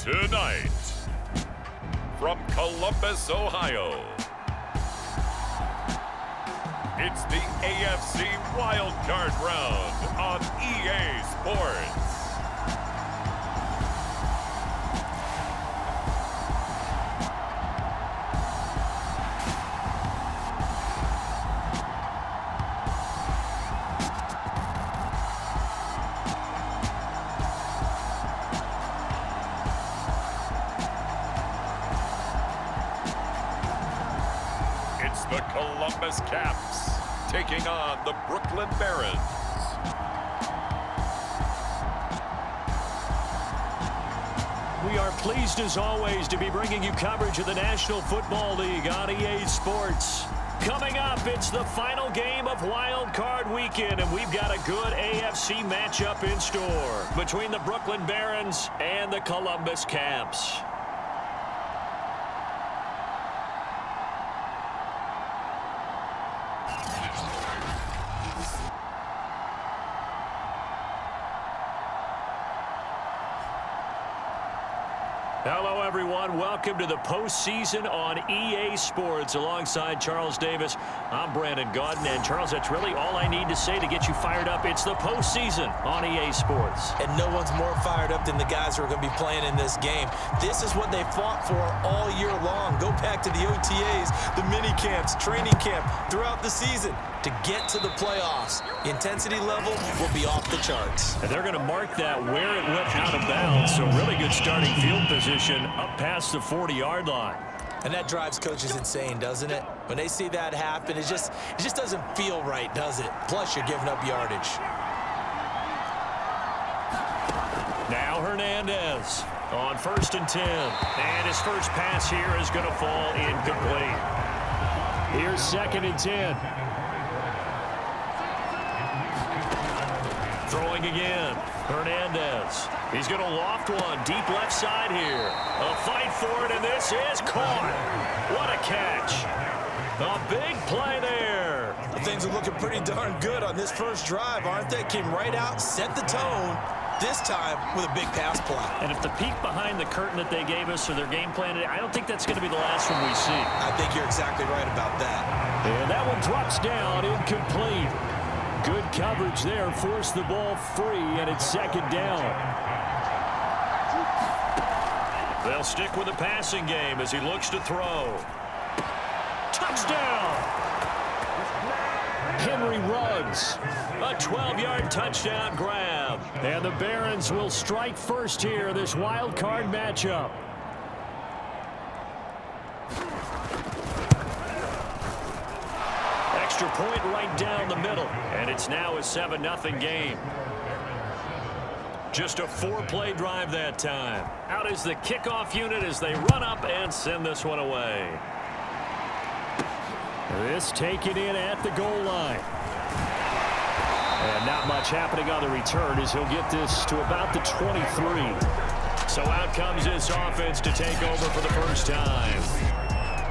Tonight, from Columbus, Ohio, it's the AFC WildCard round on EA Sports. It's the Columbus Caps taking on the Brooklyn Barons. We are pleased as always to be bringing you coverage of the National Football League on EA Sports. Coming up, it's the final game of Wild Card Weekend, and we've got a good AFC matchup in store between the Brooklyn Barons and the Columbus Caps. Hello, everyone. Welcome to the postseason on EA Sports. Alongside Charles Davis, I'm Brandon Gaudin. And, Charles, that's really all I need to say to get you fired up. It's the postseason on EA Sports. And no one's more fired up than the guys who are going to be playing in this game. This is what they fought for all year long. Go back to the OTAs, the mini camps, training camp, throughout the season to get to the playoffs. The intensity level will be off the charts. And they're going to mark that where it went out of bounds. So really good starting field position up past the 40-yard line. And that drives coaches insane, doesn't it? When they see that happen, it just doesn't feel right, does it? Plus, you're giving up yardage. Now Hernandez on 1st and 10. And his first pass here is going to fall incomplete. Here's 2nd and 10. Throwing again. Hernandez. He's going to loft one deep left side here. A fight for it, and this is caught. What a catch. A big play there. Things are looking pretty darn good on this first drive, aren't they? Came right out, set the tone, this time with a big pass play. And if the peek behind the curtain that they gave us or their game plan, I don't think that's going to be the last one we see. I think you're exactly right about that. And that one drops down, incomplete. Good coverage there, forced the ball free, and it's 2nd down. They'll stick with the passing game as he looks to throw. Touchdown! Henry Ruggs, a 12-yard touchdown grab. And the Barons will strike first here, this wild card matchup. Extra point right down the middle, and it's now a 7-0 game. Just a 4-play drive that time. Out is the kickoff unit as they run up and send this one away. This taken in at the goal line. And not much happening on the return as he'll get this to about the 23. So out comes this offense to take over for the first time.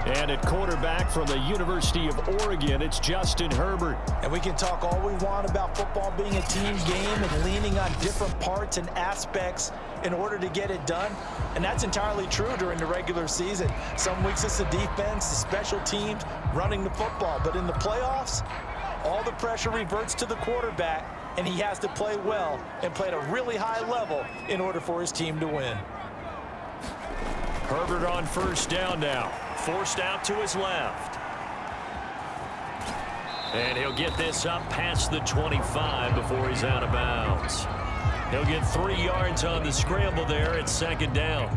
And at quarterback from the University of Oregon, it's Justin Herbert. And we can talk all we want about football being a team game and leaning on different parts and aspects in order to get it done. And that's entirely true during the regular season. Some weeks it's the defense, the special teams, running the football. But in the playoffs, all the pressure reverts to the quarterback, and he has to play well and play at a really high level in order for his team to win. Herbert on 1st down now. Forced out to his left. And he'll get this up past the 25 before he's out of bounds. He'll get 3 yards on the scramble there. It's 2nd down.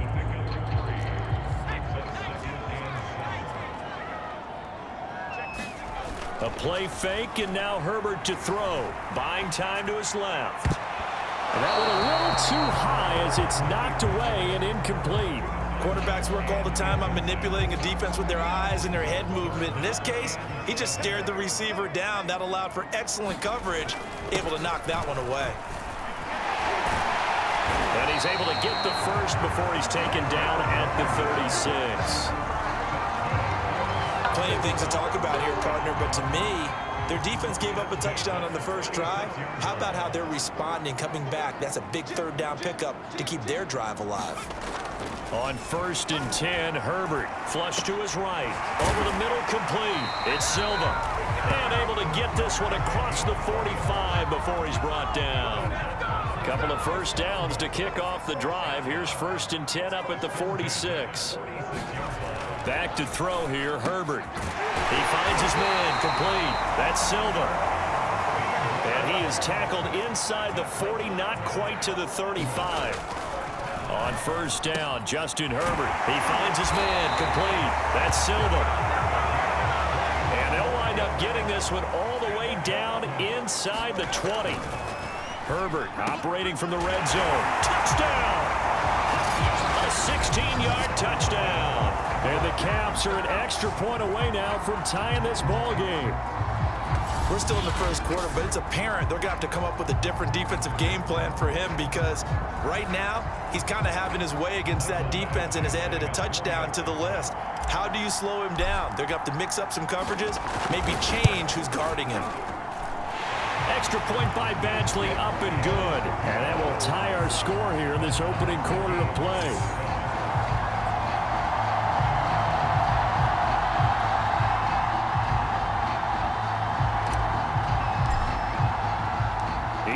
A play fake, and now Herbert to throw. Buying time to his left. And that one a little too high as it's knocked away and incomplete. Quarterbacks work all the time on manipulating a defense with their eyes and their head movement. In this case, he just stared the receiver down. That allowed for excellent coverage, able to knock that one away. And he's able to get the first before he's taken down at the 36. Plenty of things to talk about here, partner, but to me, their defense gave up a touchdown on the first drive. How about how they're responding, coming back? That's a big 3rd down pickup to keep their drive alive. On 1st and 10, Herbert. Flush to his right. Over the middle, complete. It's Silva. And able to get this one across the 45 before he's brought down. Couple of first downs to kick off the drive. Here's 1st and 10 up at the 46. Back to throw here, Herbert. He finds his man, complete. That's Silva. And he is tackled inside the 40, not quite to the 35. On 1st down, Justin Herbert. He finds his man, complete. That's Silva. And they'll wind up getting this one all the way down inside the 20. Herbert operating from the red zone. Touchdown! A 16-yard touchdown. And the Caps are an extra point away now from tying this ball game. We're still in the first quarter, but it's apparent they're going to have to come up with a different defensive game plan for him because right now he's kind of having his way against that defense and has added a touchdown to the list. How do you slow him down? They're going to have to mix up some coverages, maybe change who's guarding him. Extra point by Badgley, up and good. And that will tie our score here in this opening quarter of play.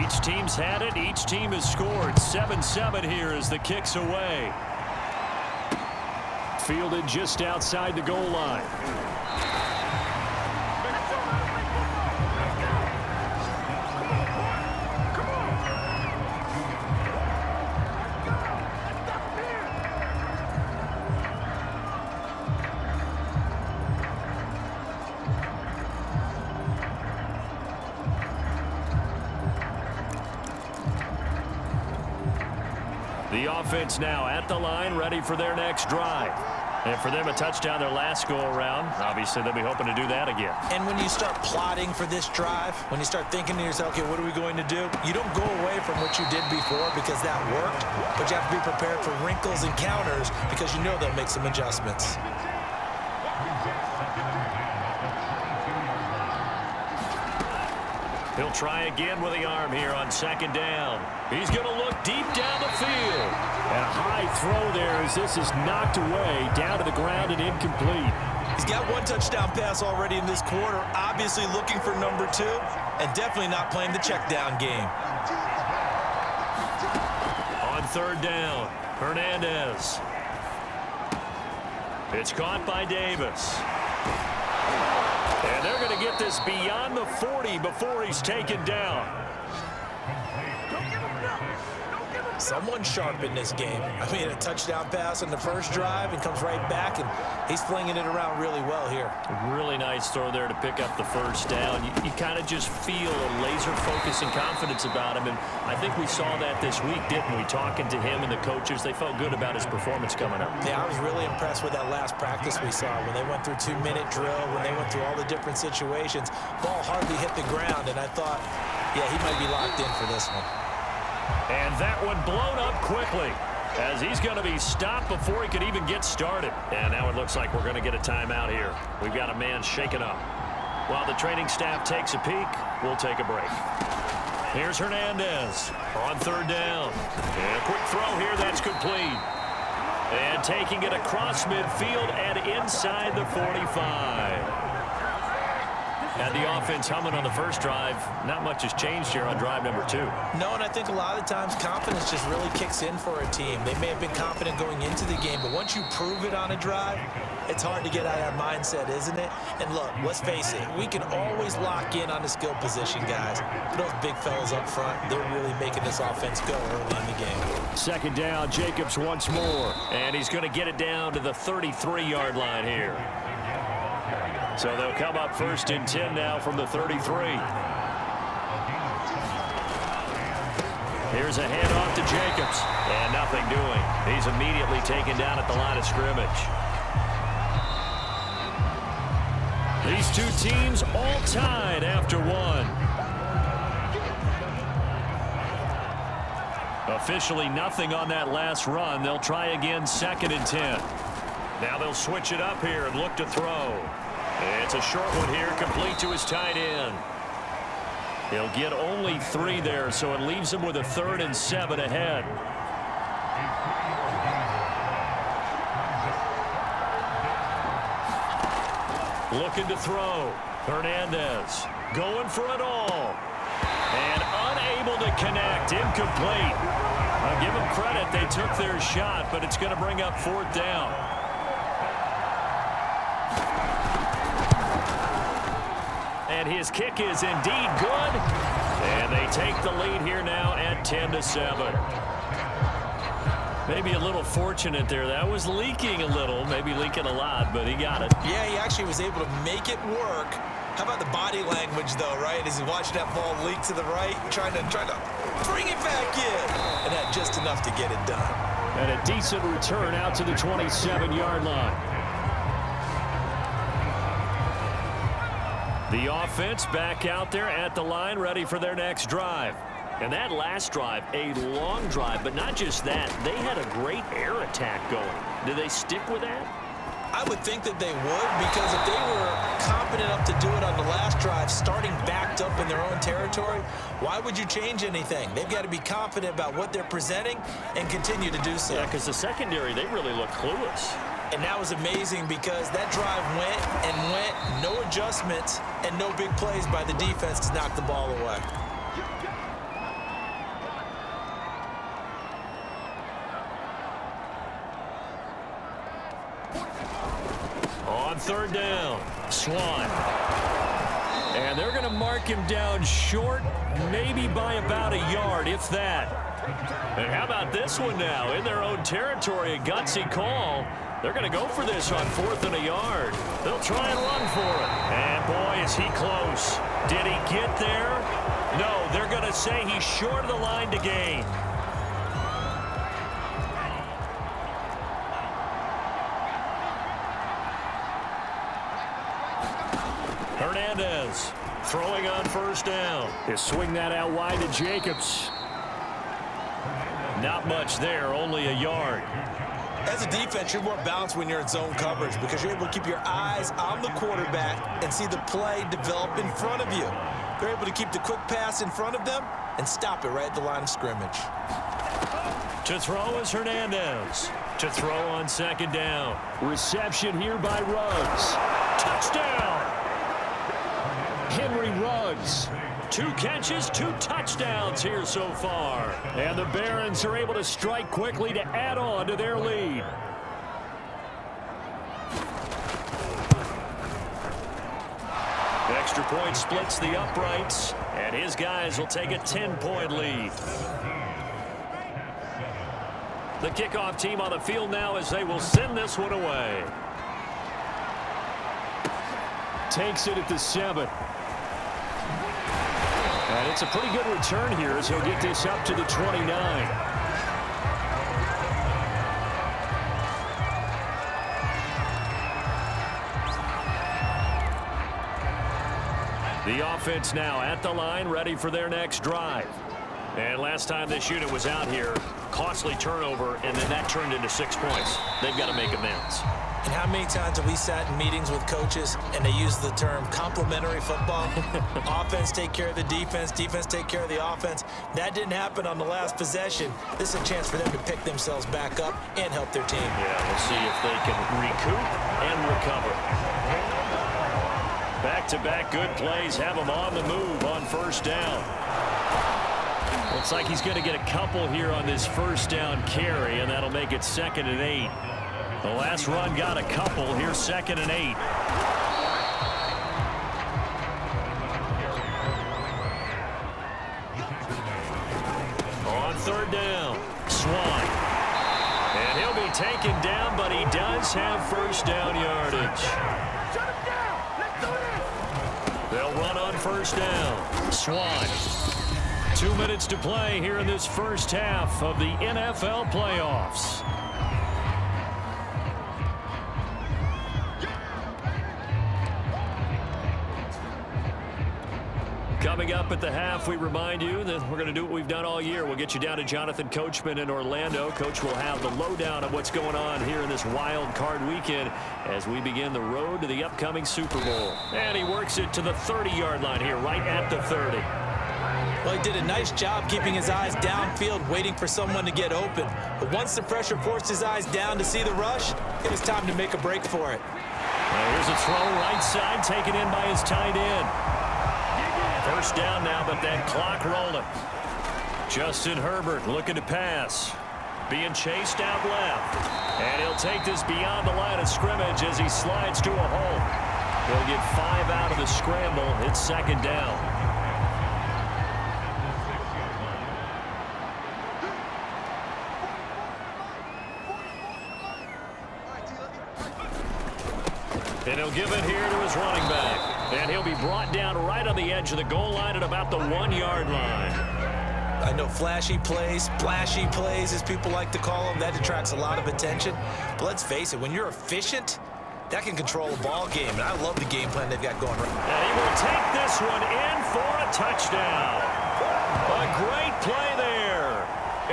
Each team's had it. Each team has scored. 7-7 here as the kick's away. Fielded just outside the goal line. The offense now at the line, ready for their next drive. And for them, a touchdown their last go-around. Obviously, they'll be hoping to do that again. And when you start plotting for this drive, when you start thinking to yourself, okay, what are we going to do? You don't go away from what you did before because that worked, but you have to be prepared for wrinkles and counters because you know they'll make some adjustments. He'll try again with the arm here on 2nd down. He's going to look deep down the field. And a high throw there as this is knocked away down to the ground and incomplete. He's got one touchdown pass already in this quarter, obviously looking for number 2, and definitely not playing the check down game. On 3rd down, Hernandez. It's caught by Davis. And they're going to get this beyond the 40 before he's taken down. Someone sharp in this game. I mean, a touchdown pass on the first drive and comes right back, and he's flinging it around really well here. Really nice throw there to pick up the 1st down. You kind of just feel a laser focus and confidence about him, and I think we saw that this week, didn't we? Talking to him and the coaches, they felt good about his performance coming up. Yeah, I was really impressed with that last practice we saw when they went through 2-minute drill, when they went through all the different situations. Ball hardly hit the ground, and I thought, yeah, he might be locked in for this one. And that one blown up quickly as he's going to be stopped before he could even get started. And now it looks like we're going to get a timeout here. We've got a man shaken up. While the training staff takes a peek, we'll take a break. Here's Hernandez on 3rd down. And a quick throw here, that's complete. And taking it across midfield and inside the 45. And the offense humming on the first drive. Not much has changed here on drive number 2. No, and I think a lot of times confidence just really kicks in for a team. They may have been confident going into the game, but once you prove it on a drive, it's hard to get out of that mindset, isn't it? And look, let's face it, we can always lock in on the skill position, guys. Those big fellas up front, they're really making this offense go early in the game. 2nd down, Jacobs once more. And he's going to get it down to the 33-yard line here. So they'll come up 1st and 10 now from the 33. Here's a handoff to Jacobs. And nothing doing. He's immediately taken down at the line of scrimmage. These two teams all tied after one. Officially nothing on that last run. They'll try again 2nd and 10. Now they'll switch it up here and look to throw. It's a short one here, complete to his tight end. He'll get only 3 there, so it leaves him with a 3rd and 7 ahead. Looking to throw. Hernandez going for it all. And unable to connect. Incomplete. I'll give them credit. They took their shot, but it's going to bring up 4th down. And his kick is indeed good. And they take the lead here now at 10-7. Maybe a little fortunate there. That was leaking a little, maybe leaking a lot, but he got it. Yeah, he actually was able to make it work. How about the body language, though, right? As he watched that ball leak to the right, trying to bring it back in. And had just enough to get it done. And a decent return out to the 27-yard line. The offense back out there at the line, ready for their next drive. And that last drive, a long drive, but not just that. They had a great air attack going. Do they stick with that? I would think that they would, because if they were confident enough to do it on the last drive, starting backed up in their own territory, why would you change anything? They've got to be confident about what they're presenting and continue to do so. Yeah, because the secondary, they really look clueless. And that was amazing because that drive went and went, no adjustments, and no big plays by the defense to knock the ball away. On 3rd down, Swan. And they're going to mark him down short, maybe by about a yard, if that. And how about this one now? In their own territory, a gutsy call. They're going to go for this on 4th and a yard. They'll try and run for it. And boy, is he close. Did he get there? No, they're going to say he's short of the line to gain. Hernandez throwing on 1st down. They swing that out wide to Jacobs. Not much there, only a yard. As a defense, you're more balanced when you're in zone coverage because you're able to keep your eyes on the quarterback and see the play develop in front of you. They're able to keep the quick pass in front of them and stop it right at the line of scrimmage. To throw is Hernandez. To throw on 2nd down. Reception here by Ruggs. Touchdown! Henry Ruggs. 2 catches, 2 touchdowns here so far. And the Barons are able to strike quickly to add on to their lead. Extra point splits the uprights, and his guys will take a 10-point lead. The kickoff team on the field now as they will send this one away. Takes it at the 7. And it's a pretty good return here as he'll get this up to the 29. The offense now at the line, ready for their next drive. And last time this unit was out here, costly turnover, and then that turned into 6 points. They've got to make amends. And how many times have we sat in meetings with coaches and they use the term complementary football? Offense take care of the defense, defense take care of the offense. That didn't happen on the last possession. This is a chance for them to pick themselves back up and help their team. Yeah, we'll see if they can recoup and recover. Back-to-back good plays have them on the move on 1st down. Looks like he's going to get a couple here on this 1st down carry, and that'll make it 2nd and 8. The last run got a couple. Here's 2nd and 8. On 3rd down, Swan. And he'll be taken down, but he does have 1st down yardage. They'll run on 1st down. Swan. 2 minutes to play here in this first half of the NFL playoffs. Coming up at the half, we remind you that we're going to do what we've done all year. We'll get you down to Jonathan Coachman in Orlando. Coach will have the lowdown of what's going on here in this wild card weekend as we begin the road to the upcoming Super Bowl. And he works it to the 30-yard line here, right at the 30. Well, he did a nice job keeping his eyes downfield, waiting for someone to get open. But once the pressure forced his eyes down to see the rush, it was time to make a break for it. Here's a throw right side, taken in by his tight end. First down now, but that clock rolling. Justin Herbert looking to pass. Being chased out left. And he'll take this beyond the line of scrimmage as he slides to a hole. He'll get 5 out of the scramble. It's second down. And he'll give it here to his running back. And he'll be brought down right on the edge of the goal line at about the 1-yard line. I know flashy plays, splashy plays, as people like to call them, that attracts a lot of attention. But let's face it, when you're efficient, that can control a ball game. And I love the game plan they've got going right now. And he will take this one in for a touchdown. A great play there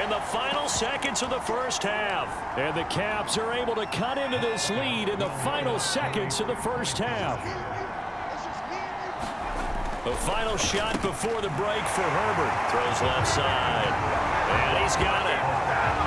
in the final seconds of the first half. And the Caps are able to cut into this lead in the final seconds of the first half. The final shot before the break for Herbert. Throws left side. And he's got it.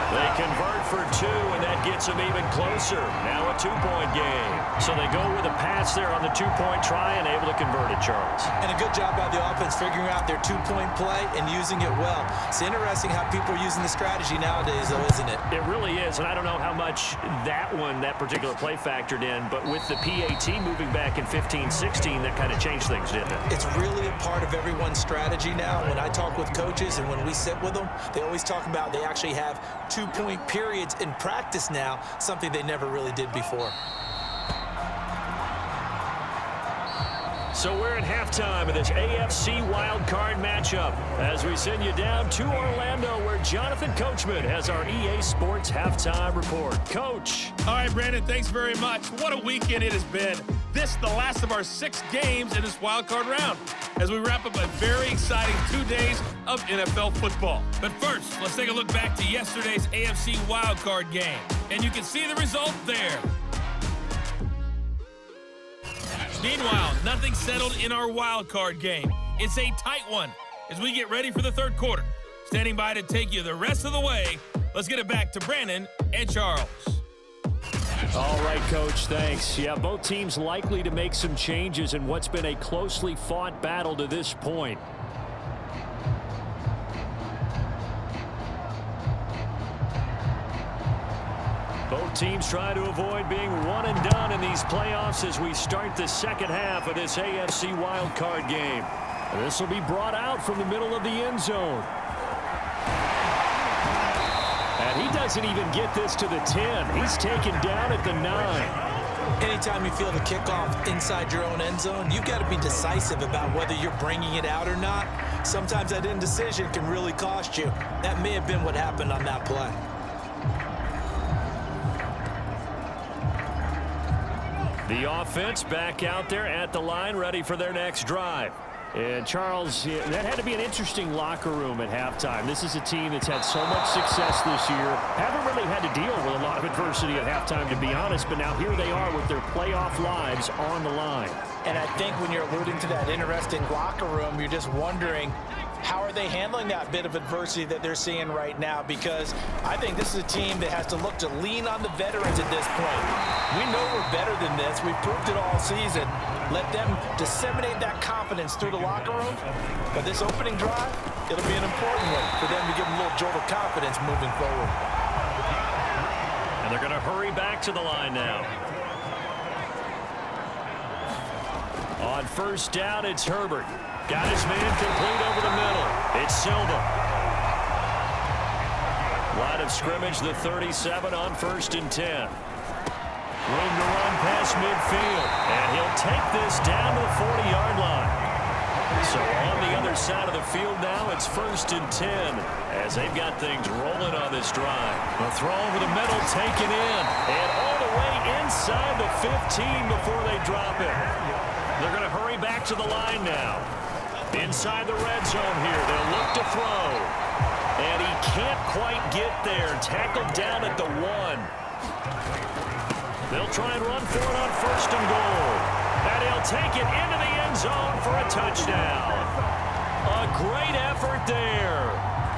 They convert for 2, and that gets them even closer. Now a 2-point game. So they go with a pass there on the 2-point try and able to convert it, Charles. And a good job by the offense figuring out their 2-point play and using it well. It's interesting how people are using the strategy nowadays, though, isn't it? It really is, and I don't know how much that particular play factored in, but with the PAT moving back in 15-16, that kind of changed things, didn't it? It's really a part of everyone's strategy now. When I talk with coaches and when we sit with them, they always talk about they actually have 2-point periods in practice now, something they never really did before. So we're at halftime of this AFC wildcard matchup as we send you down to Orlando where Jonathan Coachman has our EA Sports halftime report. Coach. All right, Brandon, thanks very much. What a weekend it has been. This the last of our 6 games in this wildcard round as we wrap up a very exciting 2 days of NFL football. But first, let's take a look back to yesterday's AFC wildcard game. And you can see the result there. Meanwhile, nothing settled in our wild card game. It's a tight one as we get ready for the third quarter. Standing by to take you the rest of the way, let's get it back to Brandon and Charles. All right, Coach, thanks. Yeah, both teams likely to make some changes in what's been a closely fought battle to this point. Both teams try to avoid being one and done in these playoffs as we start the second half of this AFC wildcard game. This will be brought out from the middle of the end zone. And he doesn't even get this to the 10. He's taken down at the 9. Anytime you feel the kickoff inside your own end zone, you've got to be decisive about whether you're bringing it out or not. Sometimes that indecision can really cost you. That may have been what happened on that play. The offense back out there at the line, ready for their next drive. And, Charles, that had to be an interesting locker room at halftime. This is a team that's had so much success this year. Haven't really had to deal with a lot of adversity at halftime, to be honest, but now here they are with their playoff lives on the line. And I think when you're alluding to that interesting locker room, you're just wondering, how are they handling that bit of adversity that they're seeing right now? Because I think this is a team that has to look to lean on the veterans at this point. We know we're better than this. We've proved it all season. Let them disseminate that confidence through the locker room. But this opening drive, it'll be an important one for them to give them a little jolt of confidence moving forward. And they're going to hurry back to the line now. On first down, it's Herbert. Got his man complete over the middle. It's Silva. Line of scrimmage, the 37 on 1st and 10. Room to run past midfield. And he'll take this down to the 40-yard line. So on the other side of the field now, it's 1st and 10 as they've got things rolling on this drive. A throw over the middle, taken in. And all the way inside the 15 before they drop it. They're going to hurry back to the line now. Inside the red zone here, they'll look to throw. And he can't quite get there. Tackled down at the 1. They'll try and run for it on 1st and goal. And he'll take it into the end zone for a touchdown. A great effort there.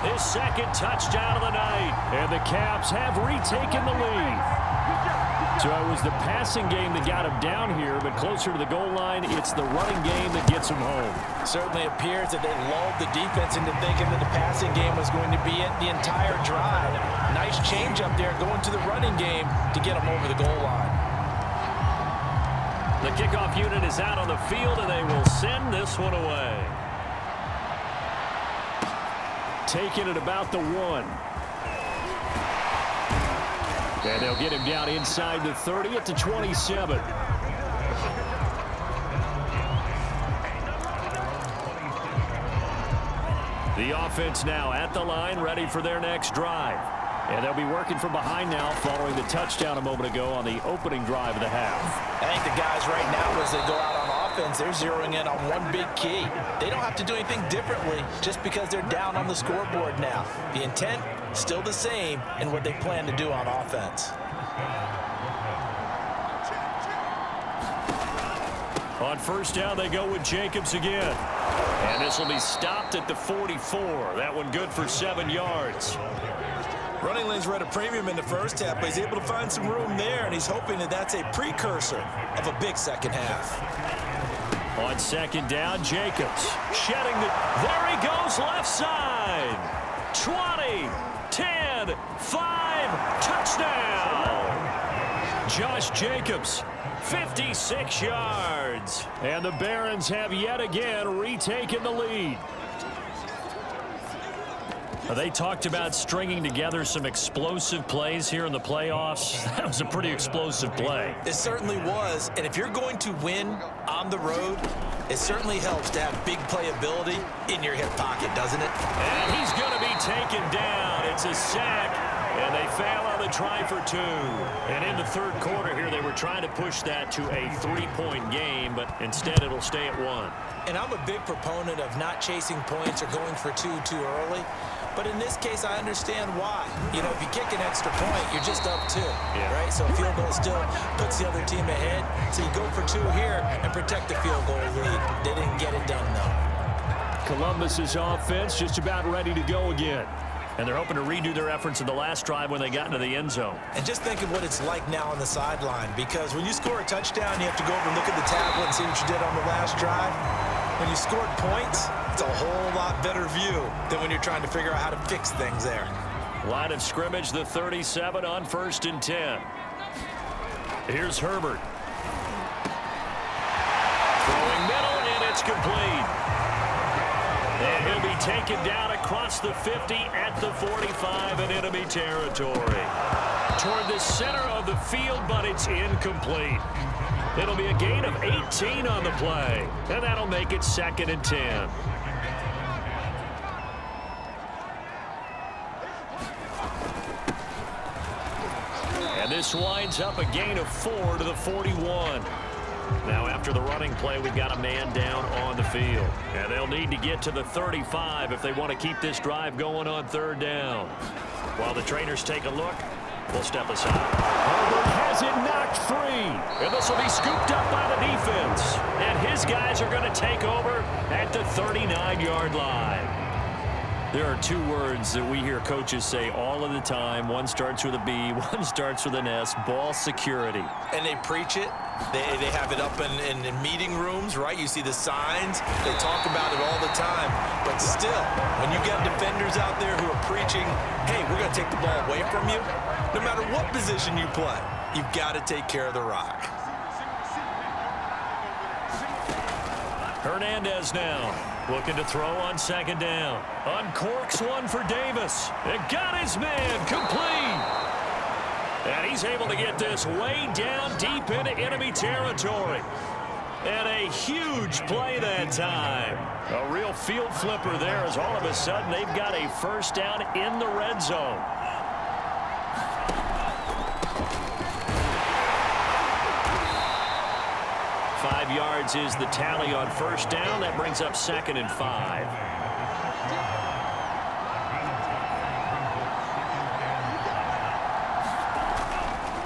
His second touchdown of the night. And the Caps have retaken the lead. So it was the passing game that got him down here, but closer to the goal line, it's the running game that gets him home. Certainly appears that they lulled the defense into thinking that the passing game was going to be it the entire drive. Nice change up there going to the running game to get them over the goal line. The kickoff unit is out on the field, and they will send this one away. Taking it about the 1. And they'll get him down inside the 30 at the 27. The offense now at the line, ready for their next drive. And they'll be working from behind now following the touchdown a moment ago on the opening drive of the half. I think the guys right now, as they go out on offense, they're zeroing in on one big key. They don't have to do anything differently just because they're down on the scoreboard now. The intent, still the same in what they plan to do on offense. On first down, they go with Jacobs again. And this will be stopped at the 44. That one good for 7 yards. Running lanes were at a premium in the first half, but he's able to find some room there, and he's hoping that that's a precursor of a big second half. On second down, Jacobs shedding the... There he goes, left side. 20, 10, 5, touchdown. Josh Jacobs, 56 yards. And the Barons have yet again retaken the lead. They talked about stringing together some explosive plays here in the playoffs. That was a pretty explosive play. It certainly was, and if you're going to win on the road, it certainly helps to have big playability in your hip pocket, doesn't it? And he's going to be taken down. It's a sack, and they fail on the try for 2. And in the third quarter here, they were trying to push that to a 3-point game, but instead it'll stay at 1. And I'm a big proponent of not chasing points or going for 2 too early. But in this case, I understand why. You know, if you kick an extra point, you're just up 2, right? So a field goal still puts the other team ahead. So you go for 2 here and protect the field goal lead. They didn't get it done, though. Columbus's offense just about ready to go again. And they're hoping to redo their efforts in the last drive when they got into the end zone. And just think of what it's like now on the sideline, because when you score a touchdown, you have to go over and look at the tablet and see what you did on the last drive. When you scored points, it's a whole lot better view than when you're trying to figure out how to fix things there. Line of scrimmage, the 37 on 1st and 10. Here's Herbert. Throwing middle, and it's complete. And he'll be taken down across the 50 at the 45 in enemy territory. Toward the center of the field, but it's incomplete. It'll be a gain of 18 on the play, and that'll make it 2nd and 10. And this winds up a gain of 4 to the 41. Now, after the running play, we've got a man down on the field. And they'll need to get to the 35 if they want to keep this drive going on 3rd down. While the trainers take a look, we'll step aside. Herbert has it knocked free. And this will be scooped up by the defense. And his guys are going to take over at the 39-yard line. There are 2 words that we hear coaches say all of the time. One starts with a B, one starts with an S, ball security. And they preach it. They have it up in meeting rooms, right? You see the signs. They talk about it all the time. But still, when you got defenders out there who are preaching, hey, we're going to take the ball away from you, no matter what position you play, you've got to take care of the rock. Hernandez now looking to throw on 2nd down. Uncorks one for Davis. And got his man complete. And he's able to get this way down deep into enemy territory. And a huge play that time. A real field flipper there as all of a sudden they've got a 1st down in the red zone. Five yards is the tally on 1st down. That brings up 2nd and 5.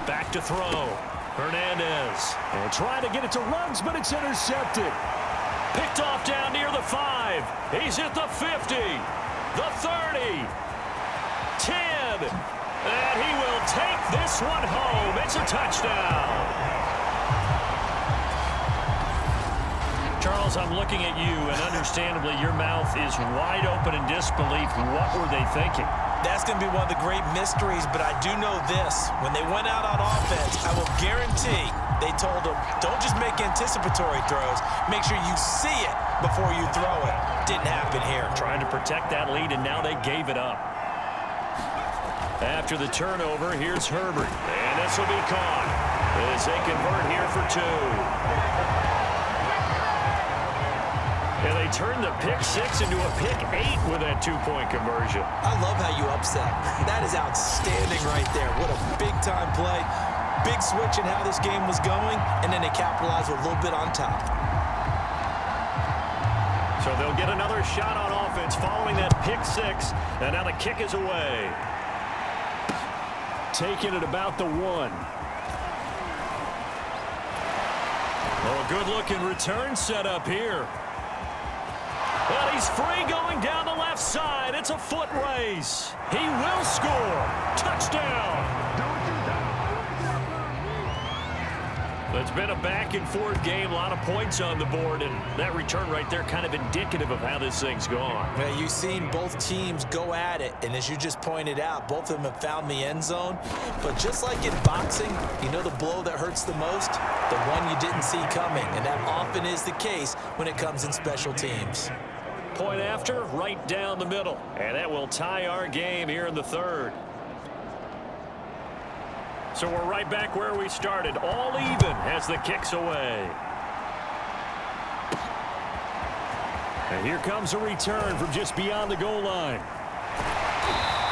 Back to throw. Hernandez. And trying to get it to Ruggs, but it's intercepted. Picked off down near the 5. He's at the 50. The 30. 10. And he will take this one home. It's a touchdown. Charles, I'm looking at you, and understandably, your mouth is wide open in disbelief. What were they thinking? That's going to be one of the great mysteries, but I do know this. When they went out on offense, I will guarantee they told them, don't just make anticipatory throws. Make sure you see it before you throw it. Didn't happen here. Trying to protect that lead, and now they gave it up. After the turnover, here's Herbert. And this will be caught as they convert here for 2. And they turned the pick 6 into a pick 8 with that 2-point conversion. I love how you upset. That is outstanding right there. What a big-time play. Big switch in how this game was going, and then they capitalized with a little bit on top. So they'll get another shot on offense following that pick 6, and now the kick is away. Taking it about the 1. Oh, a good-looking return set up here. Well, he's free going down the left side. It's a foot race. He will score. Touchdown. It's been a back-and-forth game, a lot of points on the board, and that return right there kind of indicative of how this thing's gone. Well, you've seen both teams go at it, and as you just pointed out, both of them have found the end zone. But just like in boxing, you know the blow that hurts the most? The one you didn't see coming, and that often is the case when it comes in special teams. Point after, right down the middle, and that will tie our game here in the 3rd. So we're right back where we started, all even as the kick's away. And here comes a return from just beyond the goal line.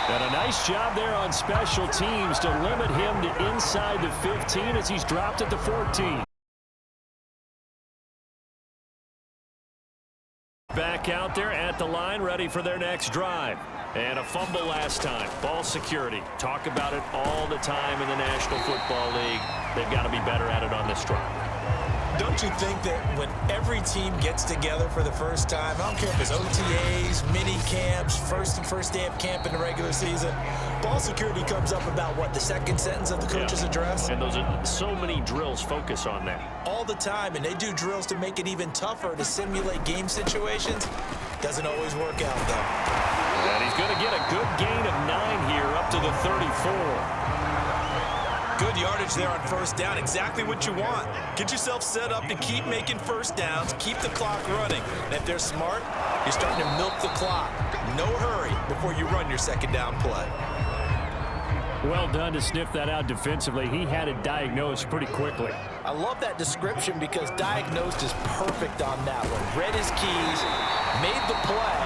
And a nice job there on special teams to limit him to inside the 15 as he's dropped at the 14. Back out there at the line, ready for their next drive. And a fumble last time. Ball security. Talk about it all the time in the National Football League. They've got to be better at it on this drive. Don't you think that when every team gets together for the first time, I don't care if it's OTAs, mini camps, first day of camp in the regular season, ball security comes up about, what, the second sentence of the coach's address? And those are so many drills focus on that. All the time, and they do drills to make it even tougher to simulate game situations. Doesn't always work out, though. And he's going to get a good gain of 9 here up to the 34. Good yardage there on first down. Exactly what you want. Get yourself set up to keep making first downs, keep the clock running. And if they're smart, you're starting to milk the clock. No hurry before you run your second down play. Well done to sniff that out defensively. He had it diagnosed pretty quickly. I love that description because diagnosed is perfect on that one. Read his keys, made the play,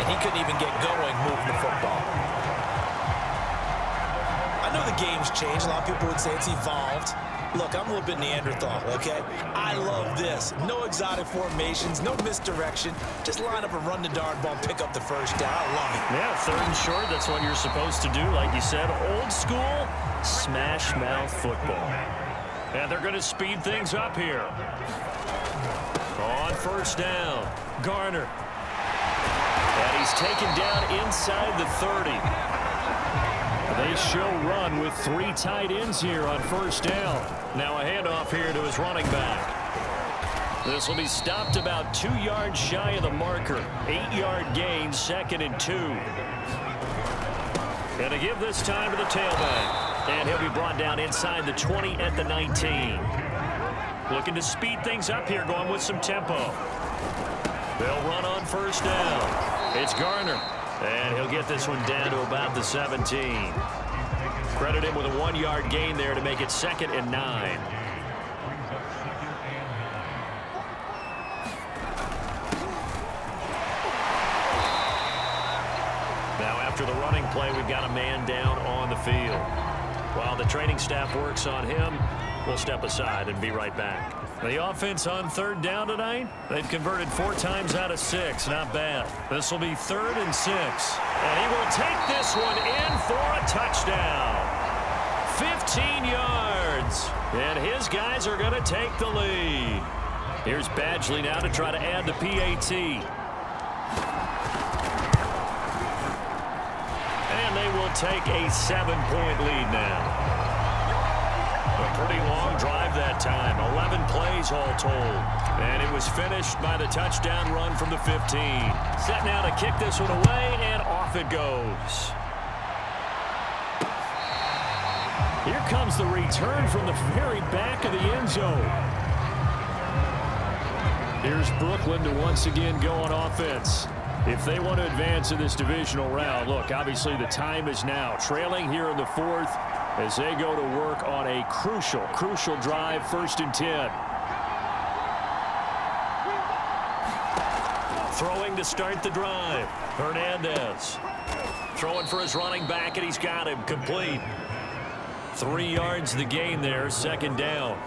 and he couldn't even get going moving the football. I know the game's changed. A lot of people would say it's evolved. Look, I'm a little bit Neanderthal, okay? I love this. No exotic formations, no misdirection. Just line up and run the darn ball and pick up the first down. I love it. Yeah, 3rd and short, that's what you're supposed to do. Like you said, old school, smash mouth football. And they're going to speed things up here. On first down, Garner. And he's taken down inside the 30. They show run with 3 tight ends here on first down. Now a handoff here to his running back. This will be stopped about 2 yards shy of the marker. 8-yard gain, 2nd and 2. And to give this time to the tailback. And he'll be brought down inside the 20 at the 19. Looking to speed things up here, going with some tempo. They'll run on first down. It's Garner. And he'll get this one down to about the 17. Credit him with a 1-yard gain there to make it 2nd and 9. Now after the running play, we've got a man down on the field. While the training staff works on him, we'll step aside and be right back. The offense on 3rd down tonight, they've converted 4 times out of 6. Not bad. This will be 3rd and 6. And he will take this one in for a touchdown. 15 yards. And his guys are going to take the lead. Here's Badgley now to try to add the PAT. And they will will take a 7-point lead now. A pretty long drive that time. 11 plays all told. And it was finished by the touchdown run from the 15. Set now to kick this one away, and off it goes. Here comes the return from the very back of the end zone. Here's Brooklyn to once again go on offense. If they want to advance in this divisional round, look, obviously the time is now. Trailing here in the fourth as they go to work on a crucial drive, 1st and 10. Throwing to start the drive. Hernandez. Throwing for his running back, and he's got him complete. 3 yards the gain there, 2nd down.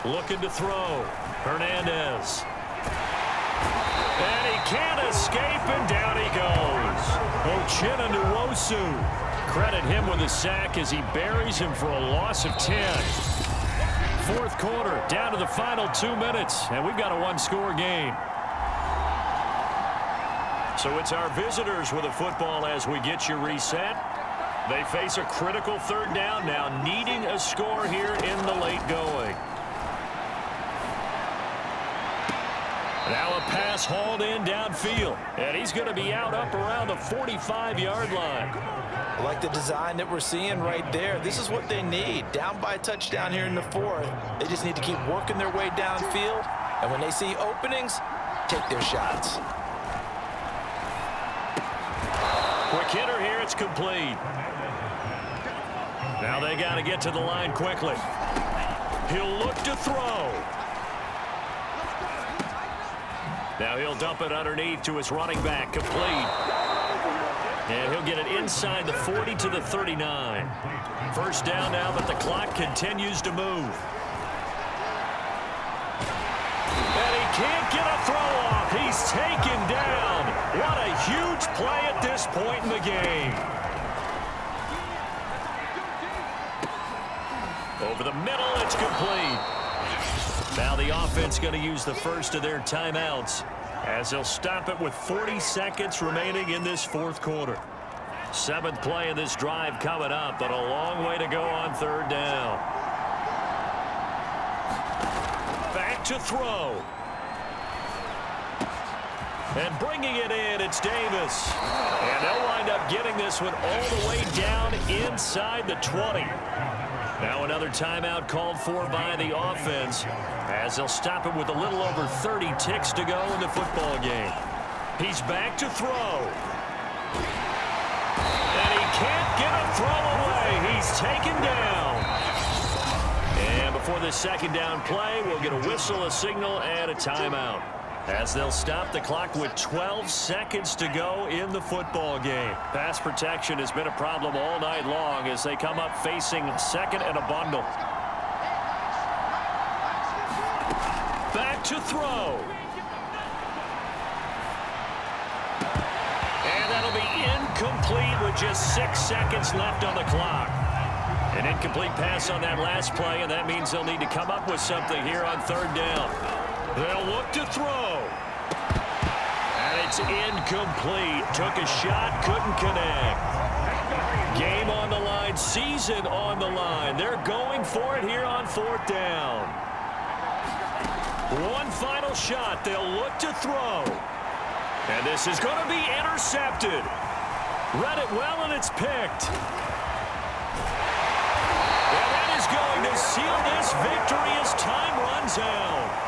Looking to throw. Hernandez. And he can't escape, and down he goes. Uchenna Nwosu. Credit him with a sack as he buries him for a loss of 10. 4th quarter, down to the final 2 minutes, and we've got a 1-score game. So it's our visitors with a football as we get you reset. They face a critical 3rd down now, needing a score here in the late going. Now a pass hauled in downfield, and he's going to be out up around the 45-yard line. I like the design that we're seeing right there. This is what they need. Down by a touchdown here in the 4th. They just need to keep working their way downfield, and when they see openings, take their shots. Quick hitter here, it's complete. Now they got to get to the line quickly. He'll look to throw. Now he'll dump it underneath to his running back, complete. And he'll get it inside the 40 to the 39. 1st down now, but the clock continues to move. And he can't get a throw off. He's taken down. What a huge play at this point in the game. Over the middle, it's complete. Now the offense going to use the first of their timeouts as they'll stop it with 40 seconds remaining in this 4th quarter. 7th play of this drive coming up, but a long way to go on 3rd down. Back to throw. And bringing it in, it's Davis. And they'll wind up getting this one all the way down inside the 20. Now another timeout called for by the offense as they'll stop it with a little over 30 ticks to go in the football game. He's back to throw. And he can't get a throw away. He's taken down. And before this 2nd down play, we'll get a whistle, a signal, and a timeout as they'll stop the clock with 12 seconds to go in the football game. Pass protection has been a problem all night long as they come up facing 2nd and a bundle. Back to throw. And that'll be incomplete with just 6 seconds left on the clock. An incomplete pass on that last play, and that means they'll need to come up with something here on 3rd down. They'll look to throw. And it's incomplete. Took a shot, couldn't connect. Game on the line, season on the line. They're going for it here on 4th down. One final shot. They'll look to throw. And this is going to be intercepted. Read it well, and it's picked. And that is going to seal this victory as time runs out.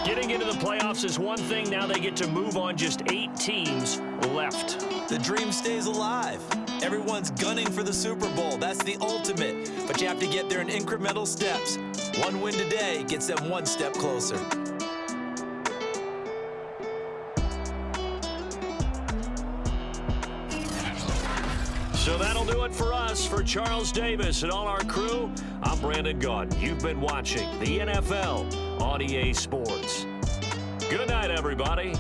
Getting into the playoffs is one thing. Now they get to move on. Just 8 teams left. The dream stays alive. Everyone's gunning for the Super Bowl. That's the ultimate. But you have to get there in incremental steps. One win today gets them 1 step closer. So that'll do it for us. For Charles Davis and all our crew, I'm Brandon Gaudin. You've been watching the NFL on EA Sports. Good night, everybody.